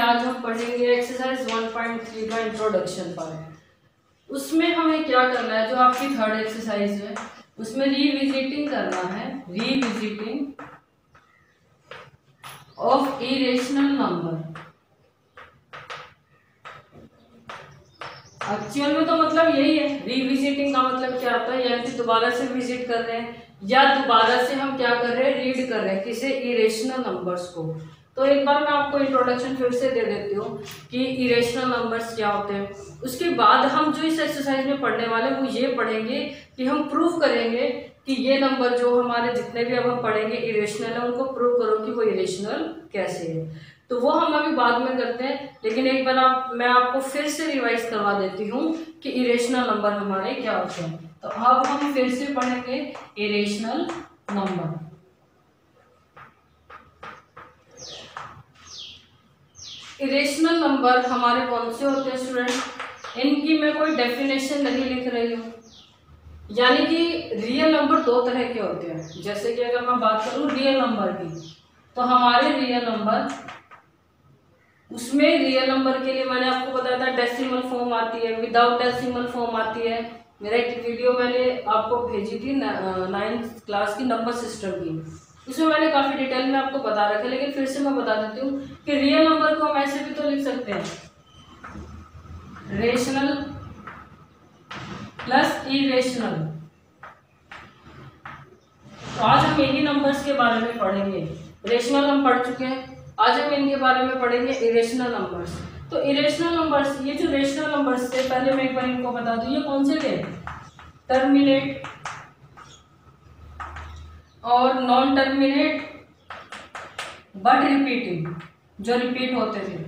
आज हम पढ़ेंगे एक्सरसाइज 1.3 का इंट्रोडक्शन पार्ट। उसमें हमें क्या करना है, जो आपकी थर्ड एक्सरसाइज है उसमें रिविजिटिंग करना है, revisiting of irrational number. Actual में तो मतलब यही है, रिविजिटिंग का मतलब क्या होता है, यानी कि दोबारा से विजिट कर रहे हैं या दोबारा से हम क्या कर रहे हैं, रीड कर रहे हैं किसे, इरेशनल नंबर्स को। तो एक बार मैं आपको इंट्रोडक्शन फिर से दे देती हूँ कि इरेशनल नंबर्स क्या होते हैं। उसके बाद हम जो इस एक्सरसाइज में पढ़ने वाले हैं वो ये पढ़ेंगे कि हम प्रूव करेंगे कि ये नंबर जो हमारे जितने भी अब हम पढ़ेंगे इरेशनल है, उनको प्रूव करो कि वो इरेशनल कैसे है। तो वो हम अभी बाद में करते हैं, लेकिन एक बार मैं आपको फिर से रिवाइज करवा देती हूँ कि इरेशनल नंबर हमारे क्या होते हैं। तो अब हम फिर से पढ़ेंगे इरेशनल नंबर। इरेशनल नंबर हमारे कौन से होते हैं स्टूडेंट, इनकी मैं कोई डेफिनेशन नहीं लिख रही हूँ। यानी कि रियल नंबर दो तरह के होते हैं। जैसे कि अगर मैं बात करूँ रियल नंबर की, तो हमारे रियल नंबर, उसमें रियल नंबर के लिए मैंने आपको बताया था डेसिमल फॉर्म आती है, विदाउट डेसिमल फॉर्म आती है। मेरा एक वीडियो मैंने आपको भेजी थी 9th क्लास की नंबर सिस्टम की, उसमें मैंने काफ़ी डिटेल में आपको बता रखा है, लेकिन फिर से मैं बता देती हूँ कि रियल नंबर को हम ऐसे भी तो लिख सकते हैं, रेशनल प्लस इरेशनल। तो आज हम इन्हीं नंबर्स के बारे में पढ़ेंगे। रेशनल हम पढ़ चुके हैं, आज हम इनके बारे में पढ़ेंगे इरेशनल नंबर्स। तो इरेशनल नंबर्स, ये जो रेशनल नंबर्स थे, पहले मैं एक बार इनको बता दूं, ये कौन से थे, टर्मिनेट और नॉन टर्मिनेट बट रिपीटिंग, जो रिपीट होते थे।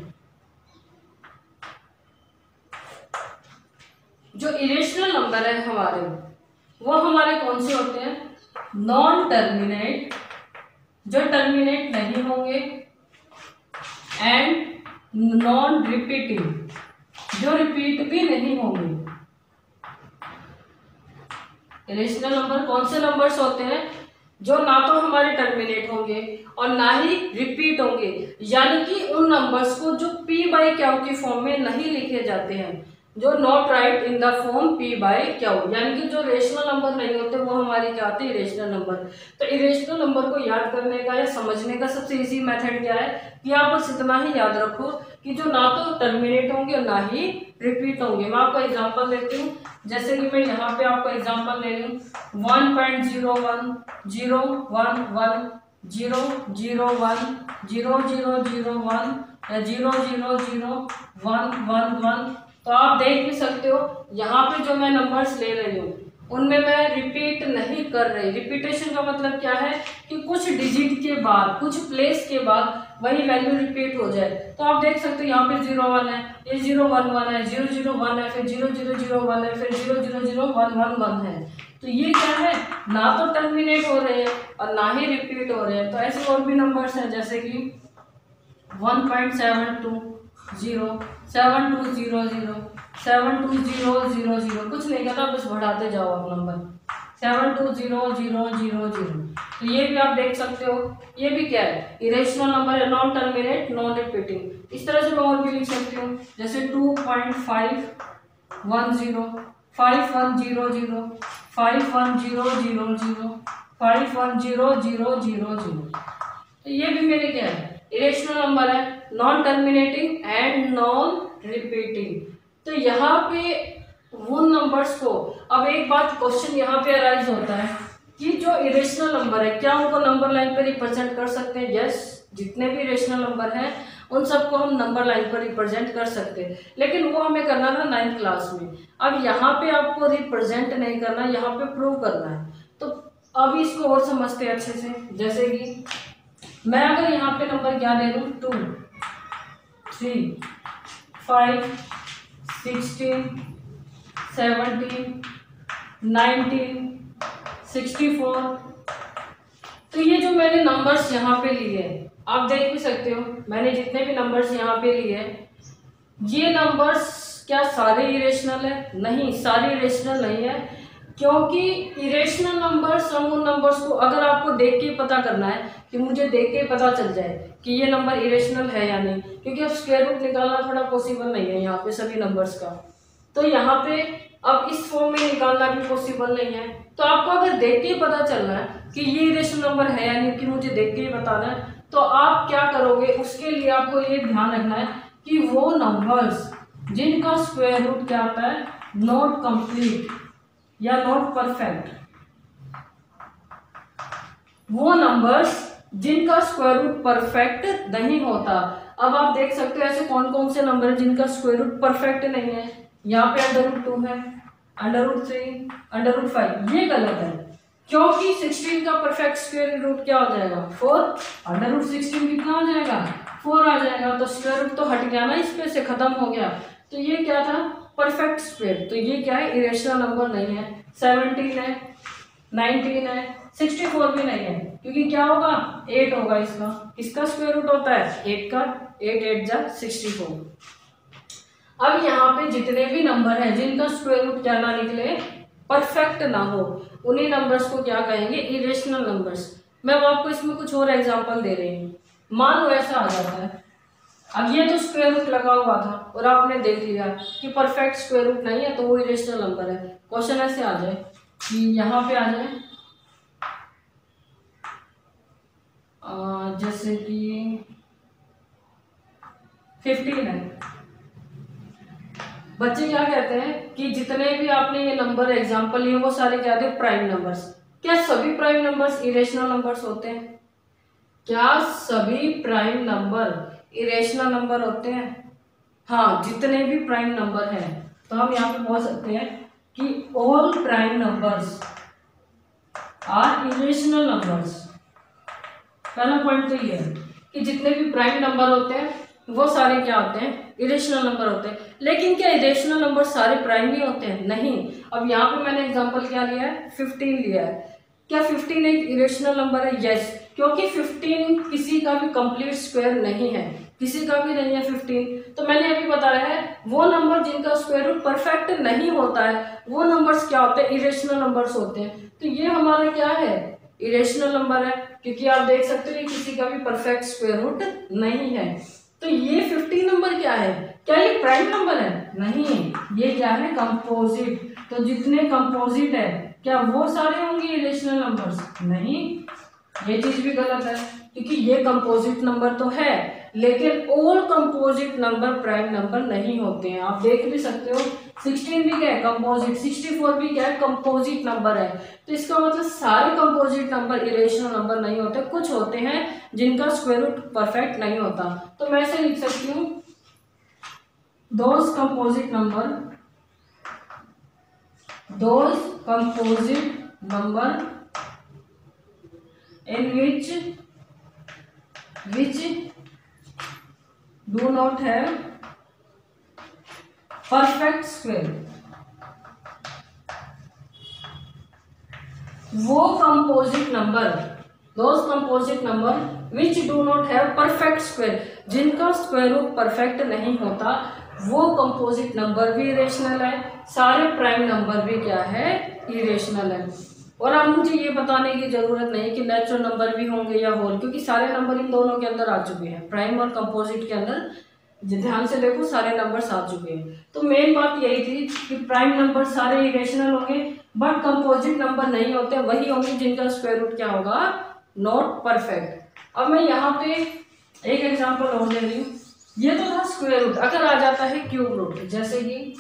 जो इरेशनल नंबर है हमारे, वो हमारे कौन से होते हैं, नॉन टर्मिनेट, जो टर्मिनेट नहीं होंगे, एंड नॉन रिपीटिंग, जो रिपीट भी नहीं होंगे। इरेशनल नंबर कौन से नंबर्स होते हैं, जो ना तो हमारे टर्मिनेट होंगे और ना ही रिपीट होंगे, यानी कि उन नंबर्स को जो p बाई क्यू की फॉर्म में नहीं लिखे जाते हैं, जो not right in the form p by Q, यानी कि जो रेशनल नंबर नहीं होते वो हमारे क्या होते हैं, इरेशनल नंबर। तो इरेशनल नंबर को याद करने का या समझने का सबसे इजी मेथड क्या है कि आप बस इतना ही याद रखो कि जो ना तो टर्मिनेट होंगे और ना ही रिपीट होंगे। मैं आपको एग्जांपल देती हूँ, जैसे कि मैं यहाँ पे आपको एग्जांपल ले रही हूँ 1.01 0 1 1 0 0 1 0 0 0 1 या 0 0 0 1 1 1। तो आप देख भी सकते हो यहाँ पे जो मैं नंबर्स ले रही हूँ उनमें मैं रिपीट नहीं कर रही। रिपीटेशन का मतलब क्या है कि कुछ डिजिट के बाद, कुछ प्लेस के बाद वही वैल्यू रिपीट हो जाए। तो आप देख सकते हो यहाँ पे 0 1 है, ये 0 1 1 है, 0 0 1 है, फिर 0 0 0 1 है, फिर 0 0 0 1 1 1 है। तो ये क्या है, ना तो टर्मिनेट हो रहे हैं और ना ही रिपीट हो रहे हैं। तो ऐसे और भी नंबर्स हैं, जैसे कि 1.72 0 7200 72000, कुछ नहीं करना, बस बढ़ाते जाओ आप नंबर 720000। तो ये भी आप देख सकते हो, ये भी क्या है, इरेशनल नंबर है, नॉन टर्मिनेट नॉन रिपीटिंग। इस तरह से मैं और भी लिख सकती हूँ, जैसे 2.510 5100 51000 51000। तो ये भी मेरे क्या है, इरेशनल नंबर है, non terminating and non repeating. तो यहाँ पे उन नंबर्स को, अब एक बात क्वेश्चन यहाँ पे अराइज होता है कि जो इरेशनल नंबर है क्या उनको नंबर लाइन पर रिप्रेजेंट कर सकते हैं। यस, जितने भी इरेशनल नंबर हैं उन सबको हम नंबर लाइन पर रिप्रेजेंट कर सकते हैं, लेकिन वो हमें करना था 9th क्लास में। अब यहाँ पे आपको रिप्रेजेंट नहीं करना, यहाँ पे प्रूव करना है। तो अभी इसको और समझते हैं अच्छे से। जैसे कि मैं अगर यहाँ पे नंबर क्या दे दूँ, 2 3 5 16 17 19 64। तो ये जो मैंने नंबर्स यहाँ पे लिए हैं, आप देख भी सकते हो, मैंने जितने भी नंबर्स यहाँ पे लिए हैं, ये नंबर्स क्या सारे इरेशनल है? नहीं, सारे इरेशनल नहीं है। क्योंकि इरेशनल नंबर सम उन नंबर्स को अगर आपको देख के पता करना है कि मुझे देख के पता चल जाए कि ये नंबर इरेशनल है या नहीं, क्योंकि अब स्क्वायर रूट निकालना थोड़ा पॉसिबल नहीं है यहाँ पे सभी नंबर्स का, तो यहाँ पे अब इस फॉर्म में निकालना भी पॉसिबल नहीं है। तो आपको अगर देख के ही पता चलना है कि ये इरेशनल नंबर है या नहीं, कि मुझे देख के ही बताना है, तो आप क्या करोगे, उसके लिए आपको ये ध्यान रखना है कि वो नंबर्स जिनका स्क्वायर रूट क्या आता है, नॉट कंप्लीट या नॉट परफेक्ट, वो नंबर्स जिनका स्क्वायर रूट परफेक्ट नहीं होता। अब आप देख सकते हो ऐसे कौन कौन से नंबर है जिनका स्क्वायर रूट परफेक्ट नहीं है। यहाँ पे √2 है, √3, √5, ये गलत है, क्योंकि 16 का परफेक्ट स्क्वायर रूट क्या हो जाएगा, 4, √16 कितना आ जाएगा, 4 आ जाएगा, तो स्क्वायर रूट तो हट गया ना, इस पे से खत्म हो गया, तो ये क्या था, परफेक्ट स्क्वायर, तो ये क्या है, इरेशनल नंबर नहीं है। 17 है, 19 है, 64 भी नहीं है, क्योंकि क्या होगा, 8 होगा, इसका स्क्वायर रूट होता है 8 का, 8 8 जा 64। अब यहाँ पे जितने भी नंबर हैं जिनका स्क्वायर रूट क्या ना निकले, परफेक्ट ना हो, उन्हीं नंबर्स को क्या कहेंगे, इरेशनल नंबर्स। मैं आपको इसमें कुछ और एग्जांपल दे रही हूँ। मान लो ऐसा आ जाता है, अब ये तो स्क्वायर रूट लगा हुआ था और आपने देख लिया कि परफेक्ट स्क्वायर रूट नहीं है, तो वो इरेशनल नंबर है। क्वेश्चन ऐसे आ जाए कि यहाँ पे आ जाए जैसे कि 15 है, बच्चे क्या कहते हैं कि जितने भी आपने ये नंबर एग्जांपल लिए वो सारे क्या थे, प्राइम नंबर्स। क्या सभी प्राइम नंबर्स इरेशनल नंबर्स होते हैं? क्या सभी प्राइम नंबर इरेशनल नंबर होते हैं? हाँ, जितने भी प्राइम नंबर हैं, तो हम यहाँ पे बोल सकते हैं कि all prime numbers are irrational numbers. पहला पॉइंट तो ये है कि जितने भी प्राइम नंबर होते हैं वो सारे क्या होते हैं, इरेशनल नंबर होते हैं। लेकिन क्या इरेशनल नंबर सारे प्राइम ही होते हैं? नहीं। अब यहाँ पे मैंने एग्जांपल क्या लिया है, 15 लिया है। क्या 15 एक इरेशनल नंबर है? यस, क्योंकि 15 किसी का भी कंप्लीट स्क्वायर नहीं है, किसी का भी नहीं है 15। तो मैंने अभी बताया है वो नंबर जिनका स्क्वायर रूट परफेक्ट नहीं होता है वो नंबर्स क्या होते हैं, इरेशनल नंबर्स होते हैं। तो ये हमारा क्या है, इरेशनल नंबर है, क्योंकि आप देख सकते हो किसी का भी परफेक्ट स्क्वायर रूट नहीं है। तो ये 15 नंबर क्या है, क्या ये प्राइम नंबर है? नहीं, ये क्या है, कंपोजिट। तो जितने कंपोजिट है क्या वो सारे होंगे इरेशनल नंबर्स? नहीं, ये चीज भी गलत है, क्योंकि ये कंपोजिट नंबर तो है लेकिन all composite number prime number नहीं होते हैं। आप देख भी सकते हो 16 भी क्या है, कंपोजिट, 64 भी क्या है, कंपोजिट नंबर है। तो इसका मतलब सारे कंपोजिट नंबर इरेशनल नंबर नहीं होते, कुछ होते हैं जिनका स्क्वायर रूट परफेक्ट नहीं होता। तो मैं ऐसे लिख सकती हूँ, those composite number in which do not have perfect square, वो composite number, those composite number which do not have perfect square, जिनका स्क्वायर रूट परफेक्ट नहीं होता, वो कंपोजिट नंबर भी इरेशनल है, सारे प्राइम नंबर भी क्या है, इरेशनल है। और अब मुझे ये बताने की जरूरत नहीं कि नेचुरल नंबर भी होंगे या होल, क्योंकि सारे नंबर इन दोनों के अंदर आ चुके हैं, प्राइम और कंपोजिट के अंदर ध्यान से देखो सारे नंबर्स आ चुके हैं। तो मेन बात यही थी कि प्राइम नंबर सारे इरेशनल होंगे बट कंपोजिट नंबर नहीं होते, वही होंगे जिनका स्क्वायर रूट क्या होगा, नॉट परफेक्ट। अब मैं यहाँ पे एक एग्जांपल और दे रही हूँ, ये तो था स्क्वायर रूट, अगर आ जाता है क्यूब रूट, जैसे कि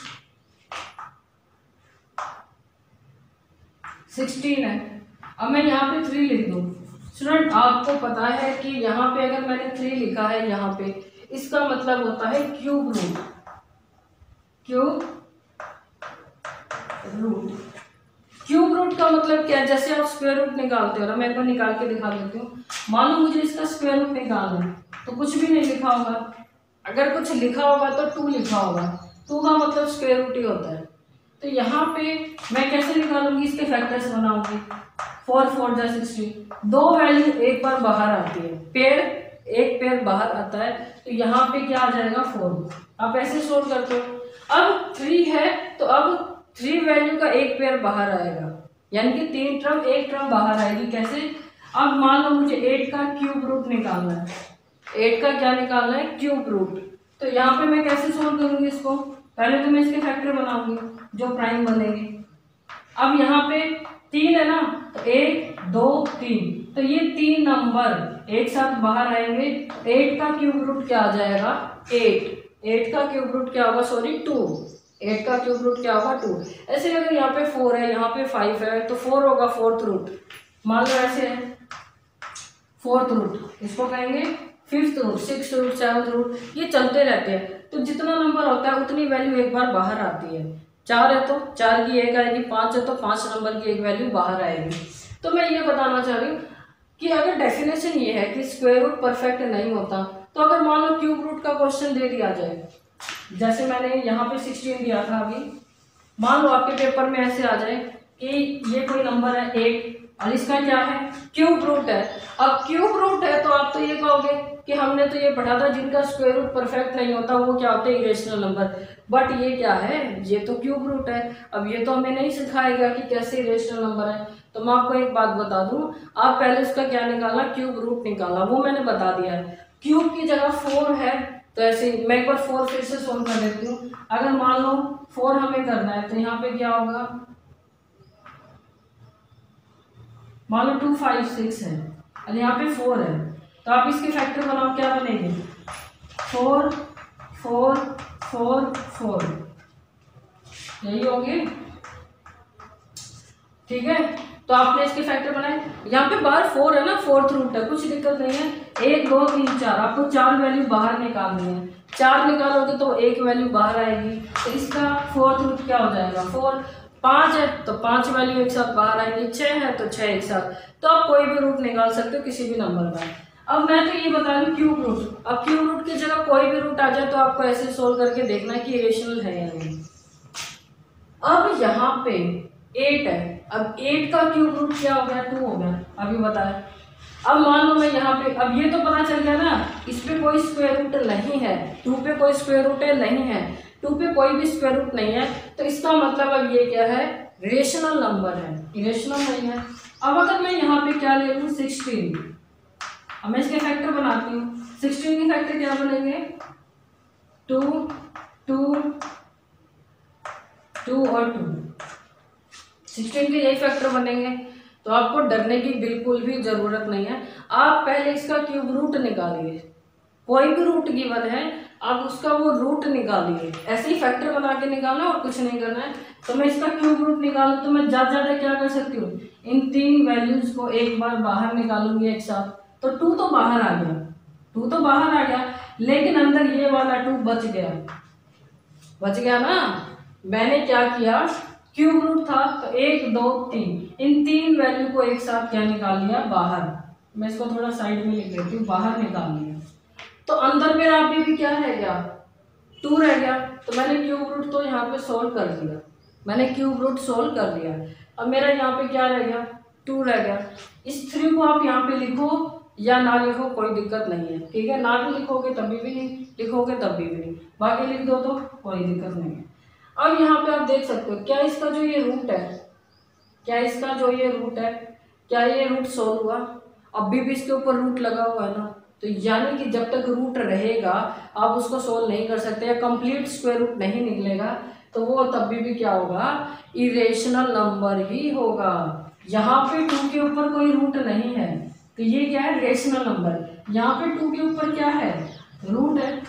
16 है, अब मैं यहाँ पे 3 लिख दूँ। स्टूडेंट आपको पता है कि यहाँ पे अगर मैंने 3 लिखा है यहाँ पे, इसका मतलब होता है क्यूब रूट, क्यूब रूट का मतलब क्या है, जैसे आप स्क्वायर रूट निकालते हो ना, मैं एक बार निकाल के दिखा देती हूँ। मान लो मुझे इसका स्क्वायर रूट निकालना है, तो कुछ भी नहीं लिखा होगा, अगर कुछ लिखा होगा तो 2 लिखा होगा, 2 का मतलब स्क्वायर रूट ही होता है। तो यहाँ पे मैं कैसे निकालूंगी, इसके फैक्टर्स बनाऊंगी, 4 4 जा 16, 2 वैल्यू एक बार बाहर आती है, एक पेड़ बाहर आता है, तो यहाँ पे क्या आ जाएगा, 4। आप ऐसे सोल्व करते हो। अब 3 है तो अब 3 वैल्यू का एक पेड़ बाहर आएगा, यानी कि 3 टर्म, एक टर्म बाहर आएगी। कैसे? अब मान लो मुझे 8 का क्यूब रूट निकालना है। 8 का क्या निकालना है? Cube root. तो यहाँ पे मैं कैसे सोल्व करूंगी इसको? पहले तो मैं इसके फैक्टर बनाऊंगी जो प्राइम बनेंगे। अब यहाँ पे 3 है ना, तो 1 2 3, तो ये 3 नंबर एक साथ बाहर आएंगे। 8 का क्यूब रूट क्या आ जाएगा? 8 का क्यूब रूट क्या होगा? सॉरी 2। 8 का क्यूब रूट क्या होगा? 2। ऐसे अगर यहाँ पे 4 है, यहाँ पे 5 है, तो 4 होगा 4th रूट। मान लो ऐसे है 4th रूट, इसको कहेंगे 5th root, 6th root, 7th root, ये चलते रहते हैं। तो जितना नंबर होता है उतनी वैल्यू एक बार बाहर आती है। 4 है तो 4 की एक आएगी, 5 है तो 5 नंबर की एक वैल्यू बाहर आएगी। तो मैं ये बताना चाह रही हूँ कि अगर डेफिनेशन ये है कि स्क्वायर रूट परफेक्ट नहीं होता, तो अगर मान लो क्यूब रूट का क्वेश्चन दे दिया जाए, जैसे मैंने यहाँ पे 16 दिया था अभी, मान लो आपके पेपर में ऐसे आ जाए कि ये कोई नंबर है 8 और इसका क्या है? क्यूब रूट है। अब क्यूब रूट है तो आप तो ये कहोगे कि हमने तो ये पढ़ा था जिनका स्क्वायर रूट परफेक्ट नहीं होता वो क्या होते हैं? Irrational number. बट ये क्या है? ये तो क्यूब रूट है। अब ये तो हमें नहीं सिखाएगा कि कैसे इरेशनल नंबर है। तो मैं आपको एक बात बता दूं, आप पहले उसका क्या निकालना? क्यूब रूट निकालना, वो मैंने बता दिया है। क्यूब की जगह 4 है, तो ऐसे मैं एक बार 4 फिर से सोल्व कर देती हूँ। अगर मान लो 4 हमें करना है तो यहाँ पे क्या होगा? मान लो 2 5 6 है और यहाँ पे 4 है, तो आप इसके फैक्टर बनाओ, क्या बनेंगे? 4 4 4 4, यही होंगे। ठीक है, तो आपने इसके फैक्टर बनाए। यहाँ पे बाहर 4 है ना, 4th रूट है, कुछ दिक्कत नहीं है। 1 2 3 4, आपको 4 वैल्यू बाहर निकालनी है। 4 निकालोगे तो एक वैल्यू बाहर आएगी, तो इसका 4th रूट क्या हो जाएगा? 4। 5 है तो 5 वैल्यू एक साथ बाहर आएंगी। 6 है तो 6 एक साथ। तो आप कोई भी रूट निकाल सकते हो किसी भी नंबर का। अब मैं तो ये बता रही हूँ क्यूब रूट। अब क्यूब रूट की जगह कोई भी रूट आ जाए तो आपको ऐसे सोल्व करके देखना है कि इरेशनल है या नहीं। अब यहाँ पे 8 है, अब 8 का क्यूब रूट क्या हो गया? 2 हो गया, अभी बताया। अब मान लो मैं यहाँ पे, अब ये तो पता चल गया ना, इस पे कोई स्क्वायर रूट नहीं है, 2 पे कोई स्क्वायर रूट नहीं है, 2 पे कोई भी स्क्वायर रूट नहीं है, तो इसका मतलब अब ये क्या है? रेशनल नंबर है, इरेशनल नहीं है। अब अगर मैं यहाँ पे क्या ले लूँ? 16, अब मैं इसके फैक्टर बनाती हूँ। 16 के फैक्टर क्या बनेंगे? 2 2 2 और 2, 16 के यही फैक्टर बनेंगे। तो आपको डरने की बिल्कुल भी जरूरत नहीं है। आप पहले इसका क्यूब रूट निकालिए, कोई भी रूट गिवन है आप उसका वो रूट निकालिए, ऐसे ही फैक्टर बना के निकालना और कुछ नहीं करना है। तो मैं इसका क्यूब रूट निकालूं तो मैं ज्यादा क्या कर सकती हूँ? इन 3 वैल्यूज को एक बार बाहर निकालूंगी एक साथ, तो 2 तो बाहर आ गया, 2 तो बाहर आ गया, लेकिन अंदर ये वाला 2 बच गया ना। मैंने क्या किया? क्यूब रूट था तो 1 2 3, इन 3 वैल्यू को एक साथ क्या निकाल लिया? बाहर। मैं इसको थोड़ा साइड में लिख देती हूँ, बाहर निकाल लिया। तो अंदर मेरा अभी भी क्या रह गया? 2 रह गया। तो मैंने क्यूब रूट तो यहाँ पे सोल्व कर दिया, मैंने क्यूब रूट सोल्व कर दिया। अब मेरा यहाँ पे क्या रह गया? 2 रह गया। इस 3 को आप यहाँ पे लिखो या ना लिखो कोई दिक्कत नहीं है, ठीक है। ना भी लिखोगे तभी भी नहीं, लिखोगे तभी भी नहीं, बाकी लिख दो तो कोई दिक्कत नहीं है। अब यहाँ पे आप देख सकते हो, क्या इसका जो ये रूट है, क्या ये रूट सोल्व हुआ? अभी भी इसके ऊपर रूट लगा हुआ है ना, तो यानी कि जब तक रूट रहेगा आप उसको सोल्व नहीं कर सकते, या कंप्लीट स्क्वायर रूट नहीं निकलेगा, तो वो तभी भी क्या होगा? इरेशनल नंबर ही होगा। यहाँ पे 2 के ऊपर कोई रूट नहीं है, तो ये क्या है? Rational number. यहाँ पे 2 के ऊपर क्या है? रूट है,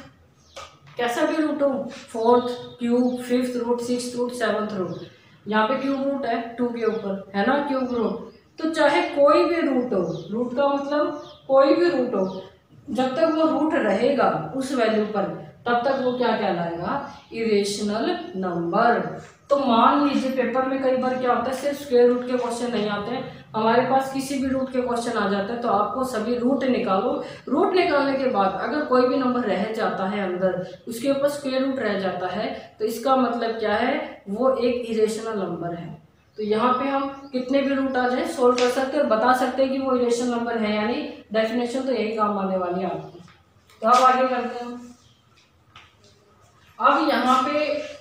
कैसा भी रूट हो, 4th cube, 5th root, 6th root, 7th root, यहाँ पे क्यूब रूट है 2 के ऊपर, है ना क्यूब रूट। तो चाहे कोई भी रूट हो, रूट का मतलब कोई भी रूट हो, जब तक वो रूट रहेगा उस वैल्यू पर, तब तक वो क्या कहलाएगा? Irrational number. तो मान लीजिए पेपर में कई बार क्या होता है, सिर्फ स्क्वायर रूट के क्वेश्चन नहीं आते हैं, हमारे पास किसी भी रूट के क्वेश्चन आ जाते हैं, तो आपको सभी रूट निकालो। रूट निकालने के बाद अगर कोई भी नंबर रह जाता है अंदर, उसके ऊपर स्क्वायर रूट रह जाता है, तो इसका मतलब क्या है? वो एक इरेशनल नंबर है। तो यहाँ पे हम कितने भी रूट आ जाए सोल्व कर सकते हैं और बता सकते हैं कि वो इरेशनल नंबर है या नहीं। डेफिनेशन तो यही काम आने वाली है आपकी। तो अब आगे करते हैं। अब यहाँ पे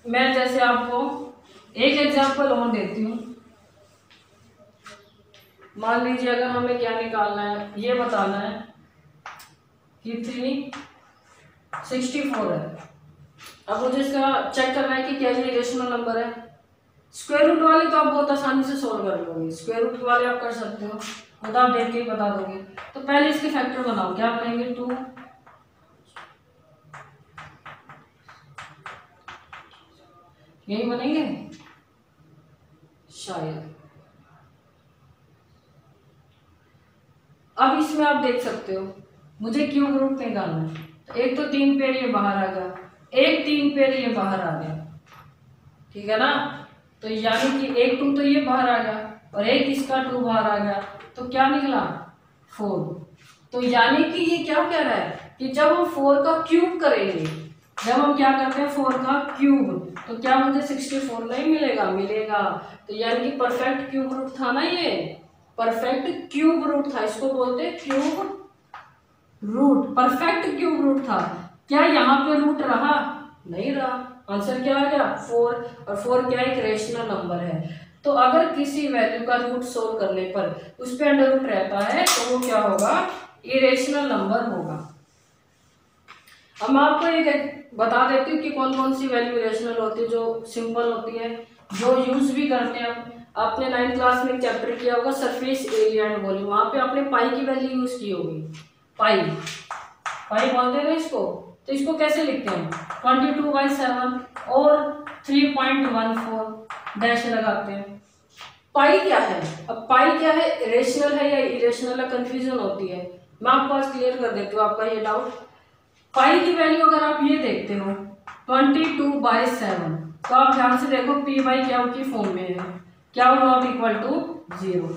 मैं जैसे आपको एक एग्जाम्पल और देती हूँ। मान लीजिए अगर हमें क्या निकालना है, ये बताना है कि 364 है। अब मुझे इसका चेक करना है कि क्या ये इरेशनल नंबर है। स्क्वायर रूट वाले तो आप बहुत आसानी से सोल्व कर लोगे, स्क्वायर रूट वाले आप कर सकते हो, वो तो आप देख के ही बता दोगे। तो पहले इसके फैक्टर बनाओ, क्या बनेंगे 2 यही बनेंगे शायद। अब इसमें आप देख सकते हो मुझे क्यूब रूट निकालना है, तो एक तो 3 पेड़ ये बाहर आ गया, एक 3 पेड़ ये बाहर आ गया, ठीक है ना। तो यानी कि एक 2 तो ये बाहर आ गया और एक इसका 2 बाहर आ गया, तो क्या निकला 4। तो यानी कि ये क्या कह रहा है कि जब हम 4 का क्यूब करेंगे, जब हम क्या करते हैं 4 का क्यूब, तो क्या मुझे 64 नहीं मिलेगा, मिलेगा। तो यानी कि परफेक्ट क्यूब रूट था ना, ये परफेक्ट क्यूब रूट था, इसको बोलते हैं cube root, perfect cube root था। क्या यहाँ पे रूट रहा, नहीं रहा, आंसर क्या आ गया 4। और 4 क्या एक रेशनल नंबर है। तो अगर किसी वैल्यू का रूट सोल्व करने पर उस पे अंडर रूट रहता है तो वो क्या होगा, इरेशनल नंबर होगा। अब मैं आपको एक बता देती हूँ कि कौन कौन सी वैल्यू इरेशनल होती है, जो सिंपल होती है, जो यूज भी करते हैं। आपने 9th क्लास में एक चैप्टर किया होगा सरफेस एरिया एंड वॉल्यूम, वहां पे आपने पाई की वैल्यू यूज की होगी, पाई बोलते हैं ना इसको। तो इसको कैसे लिखते हैं, 22/7 और 3.14 डैश लगाते हैं। पाई क्या है, अब पाई क्या है, रेशनल है या इरेशनल है, कंफ्यूजन होती है। मैं आपको आज क्लियर कर देती हूँ आपका ये डाउट। पाई की वैल्यू अगर आप ये देखते हो 22/7, तो आप ध्यान से देखो पी बाई क्या की फॉर्म में है, क्या नॉट इक्वल टू 0।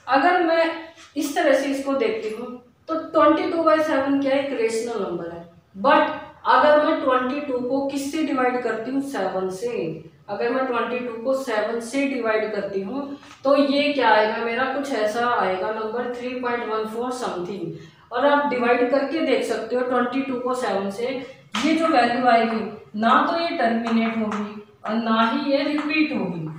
अगर मैं इस तरह से इसको देखती हूँ तो 22/7 क्या एक रेशनल नंबर है, बट अगर मैं 22 को किससे डिवाइड करती हूँ, 7 से, अगर मैं 22 को 7 से डिवाइड करती हूँ तो ये क्या आएगा, मेरा कुछ ऐसा आएगा नंबर 3.14 समथिंग। और आप डिवाइड करके देख सकते हो 22 को 7 से, ये जो वैल्यू आएगी ना तो ये टर्मिनेट होगी और ना ही ये रिपीट होगी,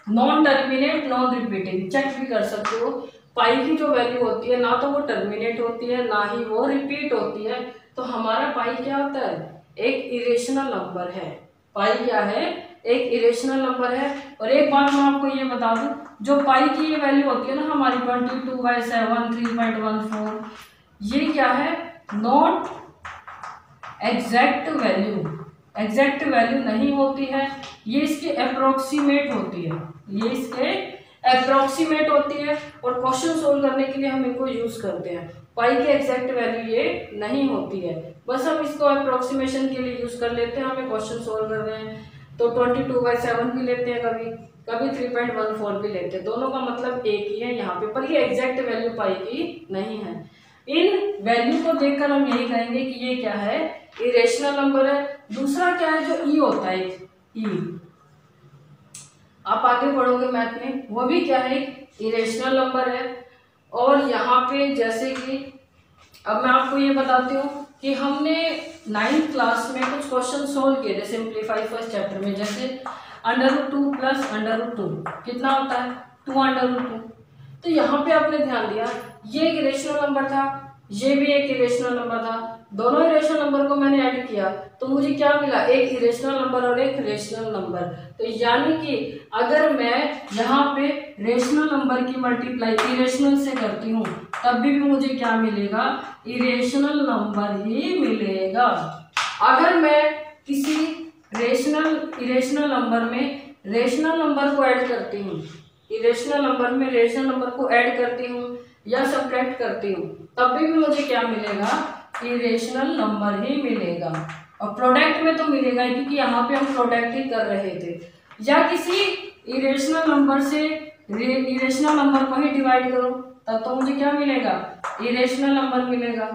non terminate non repeating, check भी कर सकते हो। पाई की जो वैल्यू होती है ना तो वो टर्मिनेट होती है ना ही वो रिपीट होती है। तो हमारा पाई क्या होता है, एक इरेशनल नंबर है। पाई क्या है, एक इरेशनल नंबर है। और एक बात मैं आपको ये बता दूं, जो पाई की ये वैल्यू होती है ना हमारी 22/7 3.14, ये क्या है, not exact value, exact value नहीं होती है, ये इसके अप्रोक्सीमेट होती है, ये इसके अप्रोक्सीमेट होती है। और क्वेश्चन सोल्व करने के लिए हम इनको यूज करते हैं। पाई की एग्जैक्ट वैल्यू ये नहीं होती है, बस हम इसको अप्रोक्सीमेशन के लिए यूज कर लेते हैं। हमें क्वेश्चन सोल्व कर रहे हैं तो 22/7 भी लेते हैं, कभी कभी 3.14 भी लेते हैं, दोनों का मतलब एक ही है यहाँ पे, पर ये एग्जैक्ट वैल्यू पाई की नहीं है। इन वैल्यू को देखकर हम यही कहेंगे कि ये क्या है, इरेशनल नंबर है। दूसरा क्या है, जो ई होता है, ई आप आगे पढ़ोगे मैथ में, वो भी क्या है, इरेशनल नंबर है। और यहाँ पे जैसे कि अब मैं आपको ये बताती हूँ कि हमने 9th क्लास में कुछ क्वेश्चन सोल्व किए थे सिंप्लीफाई फर्स्ट चैप्टर में, जैसे √2 + √2 कितना होता है, 2√2। तो यहाँ पे आपने ध्यान दिया ये एक इरेशनल नंबर था, ये भी एक इरेशनल नंबर था, दोनों इरेशनल नंबर को मैंने ऐड किया तो मुझे क्या मिला, एक इरेशनल नंबर और एक रेशनल नंबर। तो यानी कि अगर मैं यहाँ पे रेशनल नंबर की मल्टीप्लाई इरेशनल से करती हूँ तब भी मुझे क्या मिलेगा, इरेशनल नंबर ही मिलेगा। अगर मैं किसी इरेशनल नंबर में रेशनल नंबर को ऐड करती हूँ, इरेशनल नंबर में रेशनल नंबर को ऐड करती हूँ या सब्ट्रैक्ट करती हूँ तब भी मुझे क्या मिलेगा, इरेशनल नंबर ही मिलेगा। और प्रोडक्ट में तो मिलेगा ही, क्योंकि यहाँ पे हम प्रोडक्ट ही कर रहे थे। या किसी इरेशनल नंबर से इरेशनल नंबर को ही डिवाइड करो तब तो मुझे क्या मिलेगा, इरेशनल नंबर मिलेगा।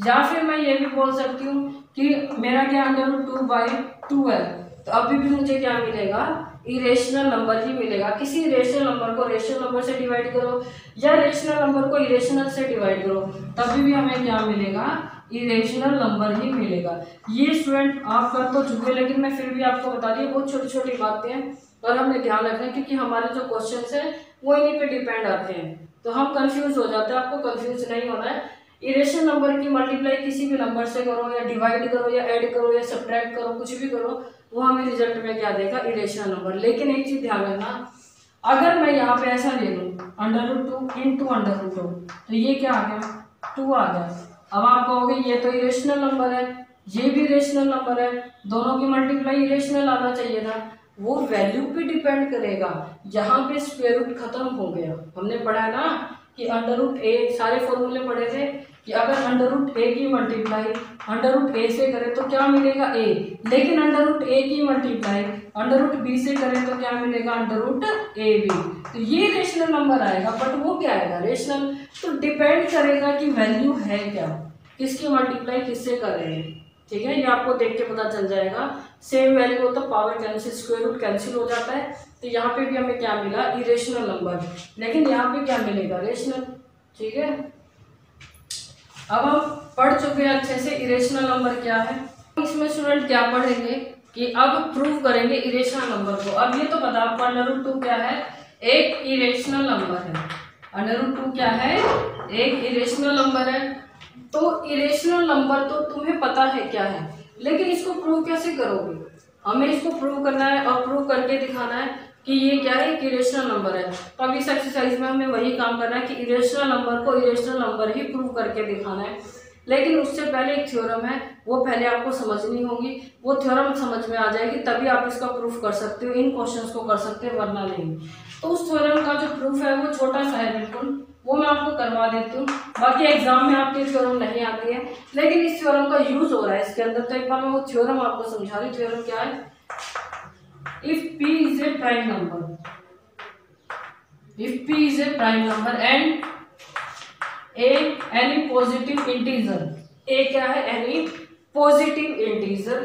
या फिर मैं ये भी बोल सकती हूँ कि मेरा क्या √2/2 है, तो अभी भी मुझे क्या मिलेगा, इरेशनल नंबर ही मिलेगा। किसी रेशनल नंबर को रेशनल नंबर से डिवाइड करो या रेशनल नंबर को इरेशनल से डिवाइड करो तभी भी हमें क्या मिलेगा, इरेशनल नंबर ही मिलेगा। ये स्टूडेंट आप कर तो चुके, लेकिन मैं फिर भी आपको बता रही हूँ, बहुत छोटी छोटी बातें हैं और हमें ध्यान रखना है, क्योंकि हमारे जो क्वेश्चन है वो इन्हीं पे डिपेंड आते हैं। तो हम कंफ्यूज हो जाते हैं। आपको कंफ्यूज नहीं होना है। इरेशनल नंबर की मल्टीप्लाई किसी भी नंबर से करो या डिवाइड करो या ऐड करो या सब्ट्रैक्ट करो, कुछ भी करो, वो हमें रिजल्ट में क्या देगा, इरेशनल नंबर। लेकिन एक चीज ध्यान रखना, अगर मैं यहाँ पे ऐसा ले लूँ √2 इंटू √2, तो ये क्या आ गया, 2 आ गया। अब आप कहोगे ये तो इरेशनल नंबर है, ये भी इरेशनल नंबर है, दोनों की मल्टीप्लाई इरेशनल आना चाहिए था। वो वैल्यू पे डिपेंड करेगा। यहाँ पे स्क्वायर रूट खत्म हो गया। हमने पढ़ा है ना कि √a, सारे फॉर्मूले पढ़े थे कि अगर √a की मल्टीप्लाई √a से करें तो क्या मिलेगा, a, लेकिन √a की मल्टीप्लाई √b से करें तो क्या मिलेगा, √ab। तो ये रेशनल नंबर आएगा, बट वो क्या आएगा, रेशनल। तो डिपेंड करेगा कि वैल्यू है क्या, किसकी मल्टीप्लाई किससे कर रहे हैं। ठीक है, ये आपको देख के पता चल जाएगा। सेम वैल्यू हो तो power cancel, square root cancel हो जाता है। तो यहाँ पे भी हमें क्या मिला, इरेशनल नंबर, लेकिन यहाँ पे क्या मिलेगा, रेशनल। ठीक है, अब हम पढ़ चुके हैं अच्छे से इरेशनल नंबर क्या है। इसमें स्टूडेंट क्या पढ़ेंगे कि अब प्रूव करेंगे इरेशनल नंबर को। अब ये तो पता आपको √2 क्या है, एक इरेशनल नंबर है। √2 क्या है, एक इरेशनल नंबर है। तो इरेशनल नंबर तो तुम्हें पता है क्या है, लेकिन इसको प्रूव कैसे करोगे, हमें इसको प्रूव करना है और प्रूव करके दिखाना है कि ये क्या है, एक इरेशनल नंबर है। तो अब इस एक्सरसाइज में हमें वही काम करना है कि इरेशनल नंबर को इरेशनल नंबर ही प्रूव करके दिखाना है। लेकिन उससे पहले एक थ्योरम है, वो पहले आपको समझनी होगी। वो थ्योरम समझ में आ जाएगी तभी आप इसका प्रूफ कर सकते हो, इन क्वेश्चंस को कर सकते हो, वरना नहीं। तो उस थ्योरम का जो प्रूफ है वो छोटा सा है बिल्कुल, वो मैं आपको करवा देती हूँ। बाकी एग्जाम में आपकी थ्योरम नहीं आती है, लेकिन इस थ्योरम का यूज हो रहा है इसके अंदर। तो एक बार मैं वो थ्योरम आपको समझा रही। थ्योरम क्या है, if p is a prime number, if p is a prime number and a any positive integer, a क्या है, any positive integer,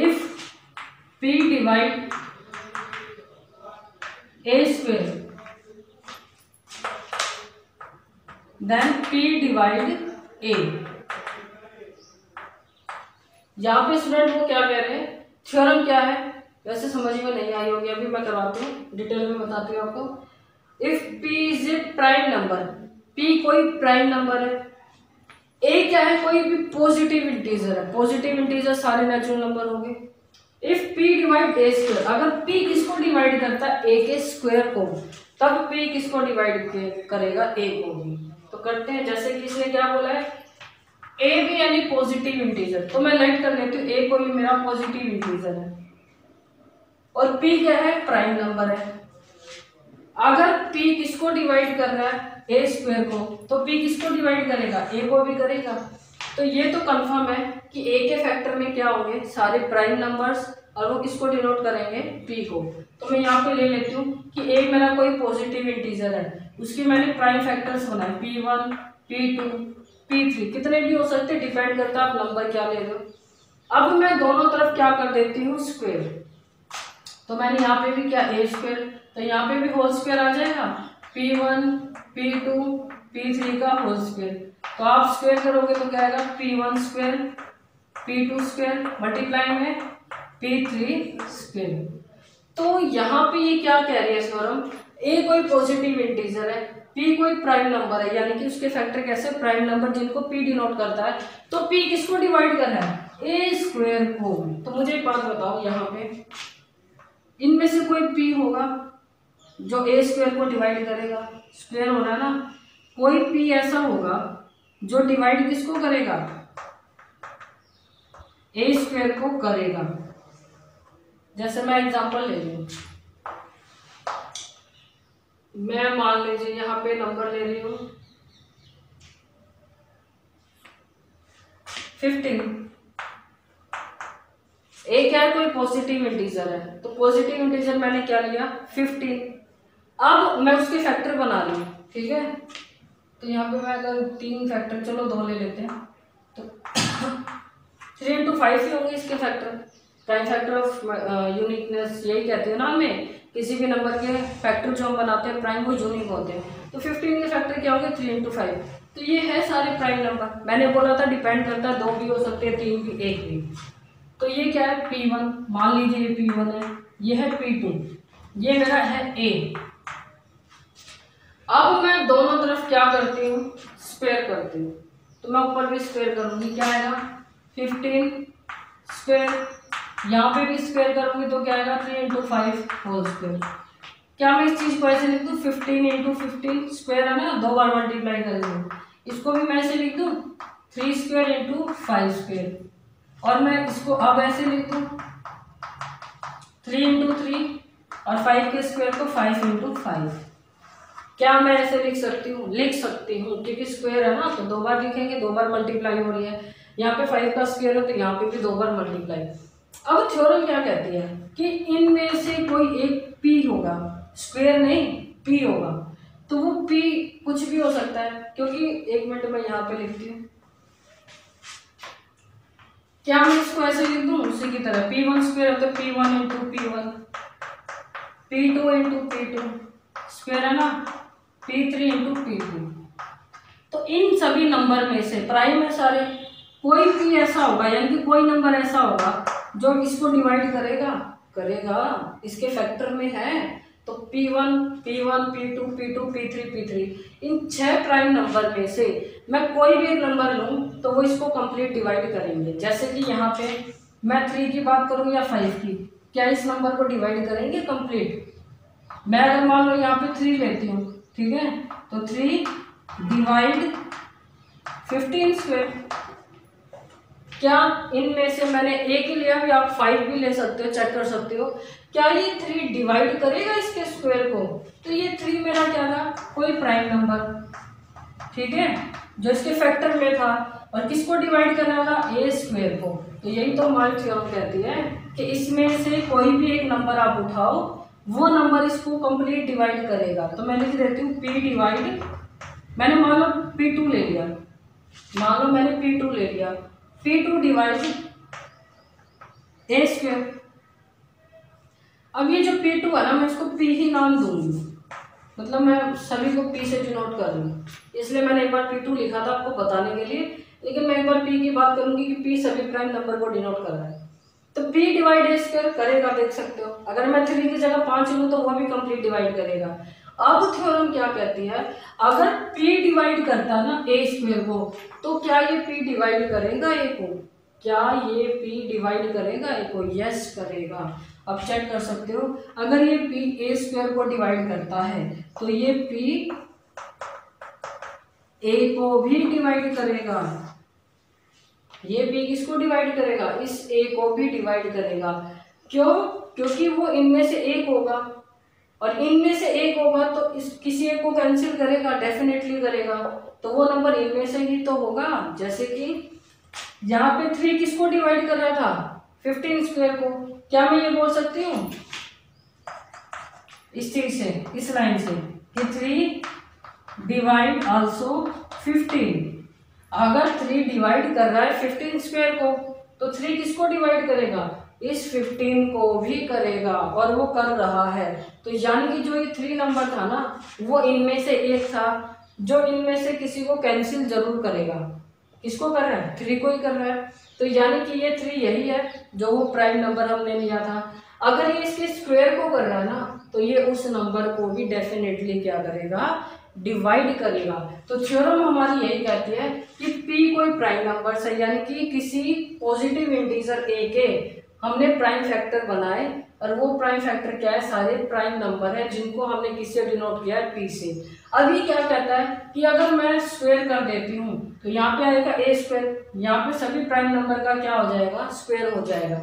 if p divide a square then p divide a। यहाँ पे student वो क्या कह रहे हैं, theorem क्या है, वैसे समझ में नहीं आई होगी, अभी मैं करवाती हूँ, डिटेल में बताती हूँ आपको। If p is a prime number, p कोई प्राइम नंबर है, a क्या है, कोई भी पॉजिटिव इंटीजर है। पॉजिटिव इंटीजर सारे नेचुरल नंबर होंगे। If p divide a square, अगर p किसको डिवाइड करता है, a के स्क्वायर को, तब p किसको डिवाइड करेगा, a को भी। तो करते हैं, जैसे कि इसने क्या बोला है, a भी यानी पॉजिटिव इंटीजर, तो मैं राइट कर लेती हूँ a को भी मेरा पॉजिटिव इंटीजर है, और p क्या है, प्राइम नंबर है। अगर p किसको डिवाइड कर रहा है, a स्क्वायर को, तो p किसको डिवाइड करेगा, a को भी करेगा। तो ये तो कंफर्म है कि a के फैक्टर में क्या होंगे, सारे प्राइम नंबर्स, और वो किसको डिनोट करेंगे, p को। तो मैं यहाँ पे ले लेती हूँ कि a मेरा कोई पॉजिटिव इंटीजर है, उसकी मैंने प्राइम फैक्टर्स होना है, p1 p2 p3, कितने भी हो सकते, डिपेंड करता है आप नंबर क्या ले रहे हो। अब मैं दोनों तरफ क्या कर देती हूँ, स्क्वायर। तो मैंने यहाँ पे भी क्या, a स्क्वायर, तो यहाँ पे भी होल स्क्वायर आ जाएगा, p1 p2 p3 का होल स्क्वायर। तो आप स्क्वायर करोगे तो क्या आएगा, p1 square p2 square multiply में p3 स्क्वायर। तो यहाँ पे ये क्या कह रही है थ्योरम, a कोई पॉजिटिव इंटीजर है, p कोई प्राइम नंबर है, यानी कि उसके फैक्टर कैसे, प्राइम नंबर जिनको p डिनोट करता है। तो p किसको डिवाइड कर रहा है, a स्क्वायर को। तो मुझे एक बात बताओ, यहाँ पे इनमें से कोई p होगा जो a स्क्वायर को डिवाइड करेगा, स्क्वायर हो रहा है ना, कोई p ऐसा होगा जो डिवाइड किसको करेगा, a स्क्वायर को करेगा। जैसे मैं एग्जांपल ले लूं, मैं मान लीजिए यहाँ पे नंबर ले रही हूँ 15। a क्या है, कोई पॉजिटिव इंटीजर है, तो पॉजिटिव इंटीजर मैंने क्या लिया, 15। अब मैं उसके फैक्टर बना रही हूँ, ठीक है। तो यहाँ पे मैं अगर 3 फैक्टर, चलो 2 ले लेते हैं, तो 3 into 5 ही होंगे इसके factor. Prime factor of uniqueness यही कहते हैं ना हमें, किसी भी नंबर के फैक्टर जो हम बनाते हैं प्राइम, वो यूनिक होते हैं। तो 15 के फैक्टर क्या होंगे, 3 into 5। तो ये है सारे प्राइम नंबर। मैंने बोला था डिपेंड करता है, 2 भी हो सकते हैं, 3 भी, 1 भी। तो ये क्या है, p1, मान लीजिए ये p1 है, ये है p2, ये मेरा है a, अब मैं दोनों तरफ क्या करती हूँ, स्क्वायर करती हूँ। तो मैं ऊपर भी स्क्वायर करूँगी, क्या आएगा 15 स्क्वायर, यहाँ पे भी स्क्वायर करूँगी तो क्या आएगा 3 × 5 होल स्क्वायर। क्या मैं इस चीज़ को ऐसे लिख दूँ 15 × 15 स्क्वायर है ना, 2 बार मल्टीप्लाई करेंगे। इसको भी मैं ऐसे लिख दूँ 3 स्क्वायर × 5 स्क्वायर, और मैं इसको अब ऐसे लिख दूँ 3 × 3 और 5 के स्क्वायर को 5 × 5। क्या मैं ऐसे लिख सकती हूँ, लिख सकती हूँ, क्योंकि स्क्वायर है ना तो 2 बार लिखेंगे, 2 बार मल्टीप्लाई हो रही है। यहाँ पे 5 का स्क्वायर है तो यहाँ पे भी 2 बार मल्टीप्लाई। अब थ्योरम क्या कहती है कि इनमें से कोई एक p होगा, स्क्वायर नहीं p होगा, तो वो p कुछ भी हो सकता है, क्योंकि 1 मिनट में यहाँ पे लिखती हूँ। क्या मैं इसको ऐसे लिख दूँ उसी की तरह, p1 स्क्वायर है तो p1 × p1, p2 × p2 square है ना, p3 × p3। तो इन सभी नंबर में से प्राइम है सारे, कोई भी ऐसा होगा, यानी कि कोई नंबर ऐसा होगा जो इसको डिवाइड करेगा इसके फैक्टर में है। तो p1 p2 p2 p3 p3 इन 6 प्राइम नंबर में से मैं कोई भी एक नंबर लूँ तो वो इसको कंप्लीट डिवाइड करेंगे। जैसे कि यहाँ पे मैं 3 की बात करूँ या 5 की, क्या इस नंबर को डिवाइड करेंगे कंप्लीट। मैं अगर मान लो यहाँ पे 3 लेती हूँ, ठीक है, तो 3 डिवाइड 15 स्क्वायर। क्या इनमें से मैंने एक ही लिया, भी आप 5 भी ले सकते हो, चेक कर सकते हो, क्या ये 3 डिवाइड करेगा इसके स्क्वायर को। तो ये 3 मेरा क्या था, कोई प्राइम नंबर, ठीक है, जो इसके फैक्टर में था, और किसको डिवाइड करना था, ए स्क्वायर को। तो यही तो हमारी थ्योरम कहती है कि इसमें से कोई भी एक नंबर आप उठाओ, वो नंबर इसको कंप्लीट डिवाइड करेगा। तो मैं लिख देती हूँ p डिवाइड, मैंने मान लो p2 ले लिया, मान लो मैंने p2 ले लिया, p2 डिवाइड ए स्क्वायर। अब ये जो p2 है ना, मैं इसको p ही नाम दूंगी, मतलब मैं सभी को p से डिनोट कर रही हूँ, इसलिए मैंने एक बार p2 लिखा था आपको बताने के लिए, लेकिन मैं एक बार p की बात करूंगी कि p सभी प्राइम नंबर को डिनोट कर रहा है। तो p डिवाइड ए स्क्वायर करेगा, देख सकते हो, अगर मैं 3 की जगह 5 लूँ तो वो भी कंप्लीट डिवाइड करेगा। अब थ्योरम क्या कहती है, अगर p डिवाइड करता है ना ए स्क्वायर को, तो क्या ये p डिवाइड करेगा ए को, क्या ये p डिवाइड करेगा ए को, यस करेगा। अब चेक कर सकते हो, अगर ये p ए स्क्वायर को डिवाइड करता है तो ये p ए को भी डिवाइड करेगा, ये p किसको डिवाइड करेगा, इस a को भी डिवाइड करेगा। क्यों, क्योंकि वो इनमें से एक होगा, और इनमें से एक होगा तो इस किसी एक को कैंसिल करेगा, डेफिनेटली करेगा, तो वो नंबर इनमें से ही तो होगा। जैसे कि यहाँ पे 3 किसको डिवाइड कर रहा था, 15 स्क्वायर को। क्या मैं ये बोल सकती हूँ इस चीज से, इस लाइन से, कि 3 डिवाइड आल्सो 15। अगर 3 डिवाइड कर रहा है 15 स्क्वायर को, तो 3 किसको डिवाइड करेगा, इस 15 को भी करेगा, और वो कर रहा है। तो यानी कि जो ये 3 नंबर था ना, वो इनमें से एक था जो इनमें से किसी को कैंसिल जरूर करेगा। किसको कर रहा है, 3 को ही कर रहा है। तो यानी कि ये 3 यही है जो वो प्राइम नंबर हमने लिया था। अगर ये इसके स्क्वायर को कर रहा है ना, तो ये उस नंबर को भी डेफिनेटली क्या करेगा, डिवाइड करेगा। तो थ्योरम हमारी यही कहती है कि p कोई प्राइम नंबर है, यानी कि किसी पॉजिटिव इंटीजर a के हमने प्राइम फैक्टर बनाए, और वो प्राइम फैक्टर क्या है, सारे प्राइम नंबर है जिनको हमने किससे डिनोट किया है, p से। अभी क्या कहता है कि अगर मैं स्क्वायर कर देती हूँ तो यहाँ पे आएगा ए स्क्वायर, यहाँ पे सभी प्राइम नंबर का क्या हो जाएगा, स्क्वायर हो जाएगा।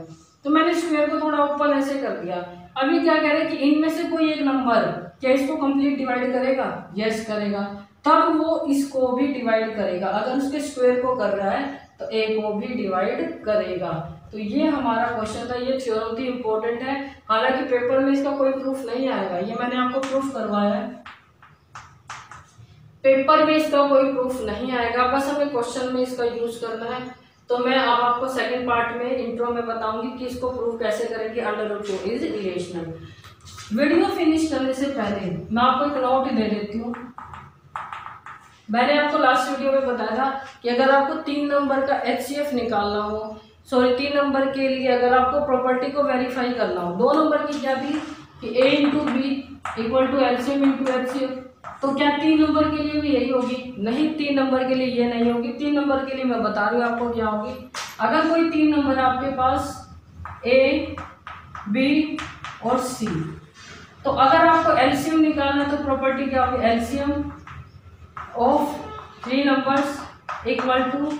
तो मैंने स्क्वायर को थोड़ा ऊपर ऐसे कर दिया। अभी क्या कह रहे हैं कि इनमें से कोई एक नंबर क्या इसको कंप्लीट डिवाइड करेगा, यस करेगा, तब वो इसको भी डिवाइड करेगा। अगर उसके स्क्वायर को कर रहा है तो ए को भी डिवाइड करेगा। तो ये हमारा क्वेश्चन था, ये थ्योरम थी, इंपॉर्टेंट है। हालांकि पेपर में इसका कोई प्रूफ नहीं आएगा, ये मैंने आपको प्रूफ करवाया है, पेपर में इसका कोई प्रूफ नहीं आएगा, बस हमें क्वेश्चन में इसका यूज करना है। तो मैं अब आपको सेकंड पार्ट में इंट्रो में बताऊंगी कि इसको प्रूव कैसे करेंगे, √2 इज इरेशनल। वीडियो फिनिश करने से पहले मैं आपको एक नोट दे देती हूँ। मैंने आपको लास्ट वीडियो में बताया था कि अगर आपको 3 नंबर का HCF निकालना हो, 3 नंबर के लिए अगर आपको प्रॉपर्टी को वेरीफाई करना हो, 2 नंबर की क्या थी कि a × b = LCM × HCF, तो क्या 3 नंबर के लिए भी यही होगी? नहीं, 3 नंबर के लिए ये नहीं होगी। 3 नंबर के लिए मैं बता रही हूँ आपको क्या होगी। अगर कोई 3 नंबर आपके पास ए, बी और सी, तो अगर आपको एलसीएम निकालना है तो प्रॉपर्टी क्या होगी? LCM of 3 numbers equal to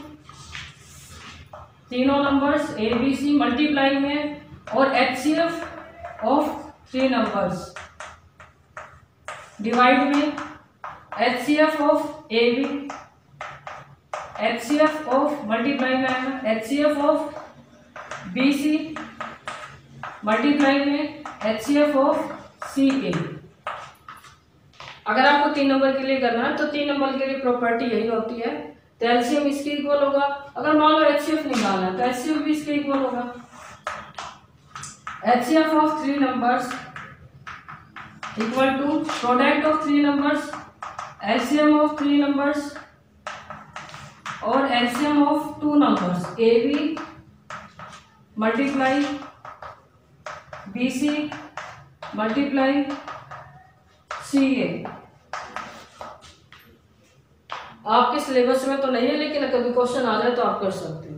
तीनों numbers A B C multiply में, और एचसीएफ ऑफ 3 नंबर्स डिवाइड में HCF of A B, HCF of multiply में आएगा HCF of B C multiply में एचसीएफ ऑफ सी ए। अगर आपको 3 नंबर के लिए करना है तो 3 नंबर के लिए प्रॉपर्टी यही होती है, तो एलसीएम इसके इक्वल होगा। अगर मान लो एचसीएफ निकालना है तो एचसीएफ भी इसके इक्वल होगा। HCF of 3 numbers equal to product of 3 numbers, LCM of 3 numbers और LCM of 2 numbers A B multiply B C multiply C A. आपके सिलेबस में तो नहीं है, लेकिन कभी क्वेश्चन आ जाए तो आप कर सकते हैं।